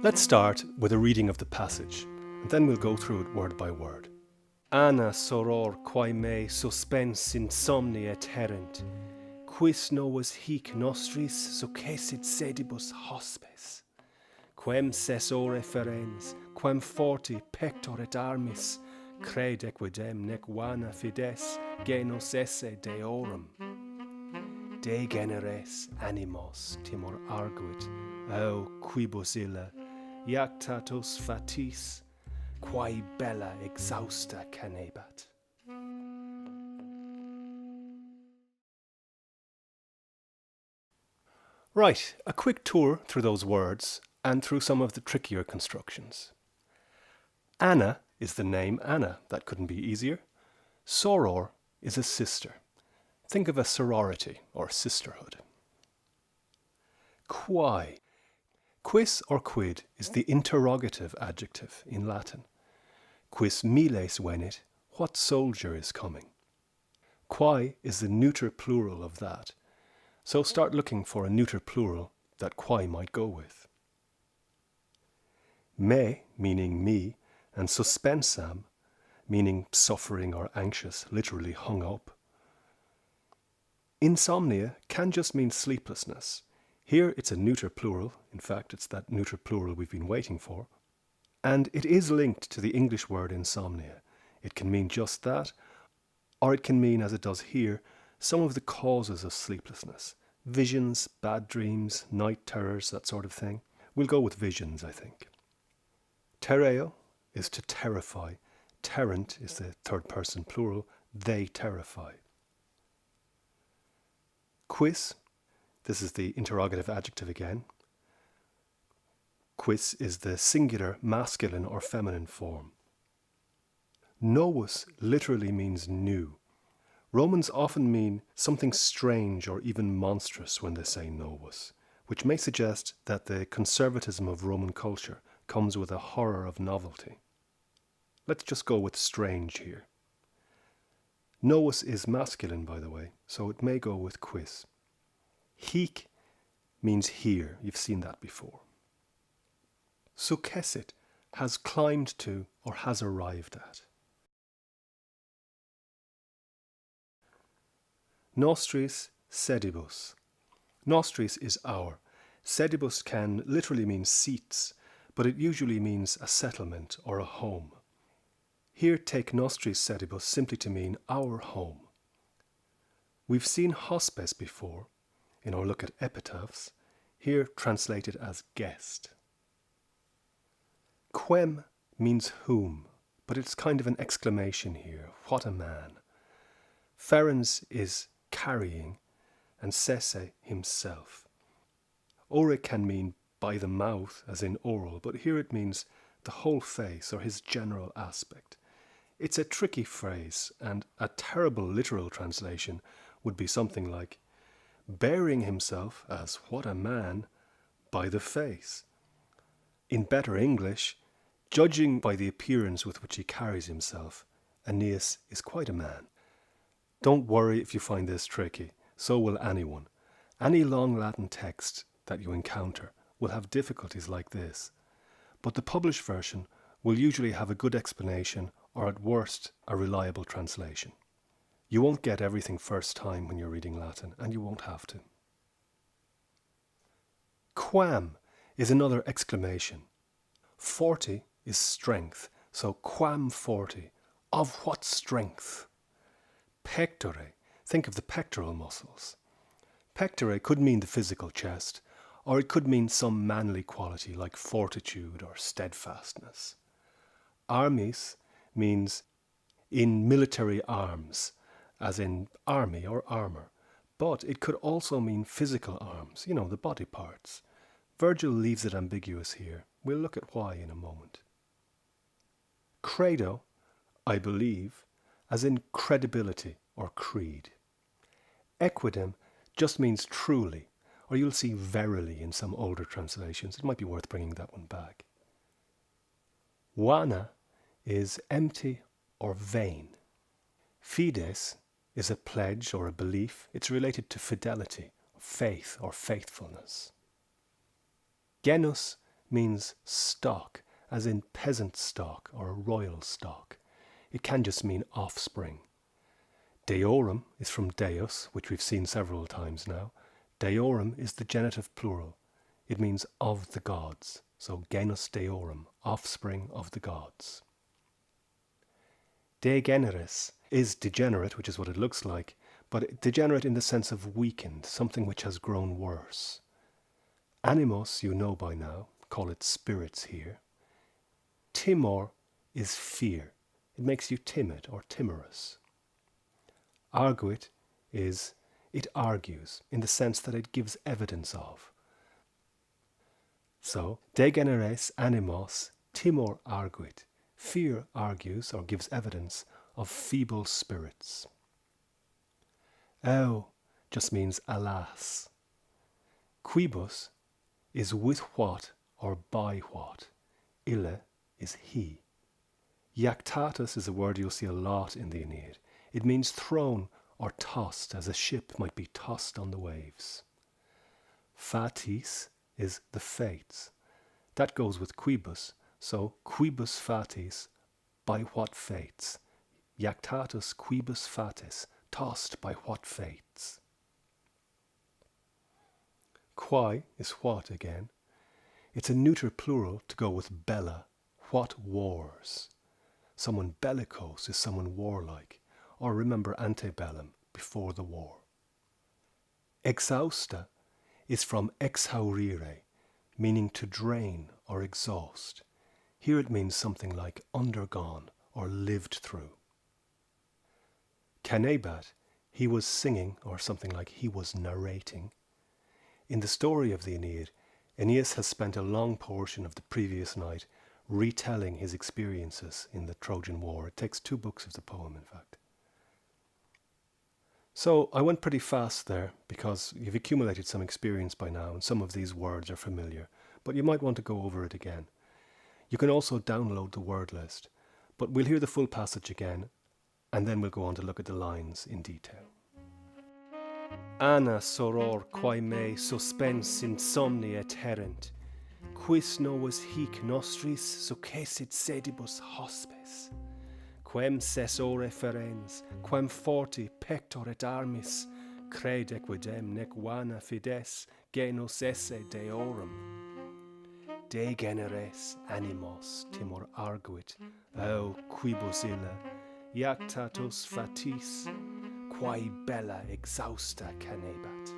Let's start with a reading of the passage, and then we'll go through it word by word. Anna soror quae me suspens insomnia terrent, quis novus hic nostris successit sedibus hospes, quem sessore ferens, quem forti pector et armis, crede quidem nec vana fides genus esse deorum. De generes animos timor arguit, o quibus illa, iactatus fatis, quae bella exhausta canebat. Right, a quick tour through those words and through some of the trickier constructions. Anna is the name Anna. That couldn't be easier. Soror is a sister. Think of a sorority or sisterhood. Quae. Quis or quid is the interrogative adjective in Latin. Quis miles venit, what soldier is coming? Quae is the neuter plural of that. So start looking for a neuter plural that quae might go with. Me, meaning me, and suspensam, meaning suffering or anxious, literally hung up. Insomnia can just mean sleeplessness. Here it's a neuter plural. In fact, it's that neuter plural we've been waiting for. And it is linked to the English word insomnia. It can mean just that, or it can mean, as it does here, some of the causes of sleeplessness. Visions, bad dreams, night terrors, that sort of thing. We'll go with visions, I think. Terreo is to terrify. Terrent is the third person plural. They terrify. Quis, this is the interrogative adjective again. Quis is the singular masculine or feminine form. Novus literally means new. Romans often mean something strange or even monstrous when they say novus, which may suggest that the conservatism of Roman culture comes with a horror of novelty. Let's just go with strange here. Novus is masculine, by the way, so it may go with quis. Hic means here. You've seen that before. Successit, has climbed to or has arrived at. Nostris sedibus. Nostris is our. Sedibus can literally mean seats, but it usually means a settlement or a home. Here take nostris sedibus simply to mean our home. We've seen hospes before in our look at epitaphs, here translated as guest. Quem means whom, but it's kind of an exclamation here. What a man. Ferens is carrying, and sese himself. Ore can mean by the mouth, as in oral, but here it means the whole face or his general aspect. It's a tricky phrase, and a terrible literal translation would be something like, bearing himself as what a man by the face. In better English, judging by the appearance with which he carries himself, Aeneas is quite a man. Don't worry if you find this tricky, so will anyone. Any long Latin text that you encounter will have difficulties like this, but the published version will usually have a good explanation or at worst a reliable translation. You won't get everything first time when you're reading Latin, and you won't have to. Quam is another exclamation. Forti is strength, so quam forti, of what strength? Pectore, think of the pectoral muscles. Pectore could mean the physical chest, or it could mean some manly quality like fortitude or steadfastness. Armis means in military arms, as in army or armour, but it could also mean physical arms, the body parts. Virgil leaves it ambiguous here. We'll look at why in a moment. Credo, I believe, as in credibility or creed. Equidem just means truly, or you'll see verily in some older translations. It might be worth bringing that one back. Vana is empty or vain. Fides is a pledge or a belief. It's related to fidelity, faith or faithfulness. Genus means stock, as in peasant stock or royal stock. It can just mean offspring. Deorum is from deus, which we've seen several times now. Deorum is the genitive plural. It means of the gods. So genus deorum, offspring of the gods. De generis is degenerate, which is what it looks like, but degenerate in the sense of weakened, something which has grown worse. Animos, you know by now, call it spirits here. Timor is fear. It makes you timid or timorous. Arguit is, it argues, in the sense that it gives evidence of. So, de generis animos timor arguit. Fear argues or gives evidence of feeble spirits. Oh just means alas. Quibus is with what or by what. Ille is he. Iactatus is a word you'll see a lot in the Aeneid. It means thrown or tossed, as a ship might be tossed on the waves. Fatis is the fates. That goes with quibus, so quibus fatis, by what fates. Iactatus quibus fatis, tossed by what fates. Quae is what again. It's a neuter plural to go with bella, what wars. Someone bellicose is someone warlike, or remember antebellum, before the war. Exhausta is from exhaurire, meaning to drain or exhaust. Here it means something like undergone or lived through. Canebat, he was singing, or something like he was narrating. In the story of the Aeneid, Aeneas has spent a long portion of the previous night retelling his experiences in the Trojan War. It takes 2 books of the poem, in fact. So I went pretty fast there because you've accumulated some experience by now and some of these words are familiar, but you might want to go over it again. You can also download the word list, but we'll hear the full passage again and then we'll go on to look at the lines in detail. Anna soror quae me suspens insomni et herent, quis novus hic nostris successit sedibus hospes, quem ses ore ferens, quem forti pector et armis, crede quidem nec vana fides genus esse deorum. De generes animos timor arguit, o quibus illa, iactatus fatis, quae bella exhausta canebat.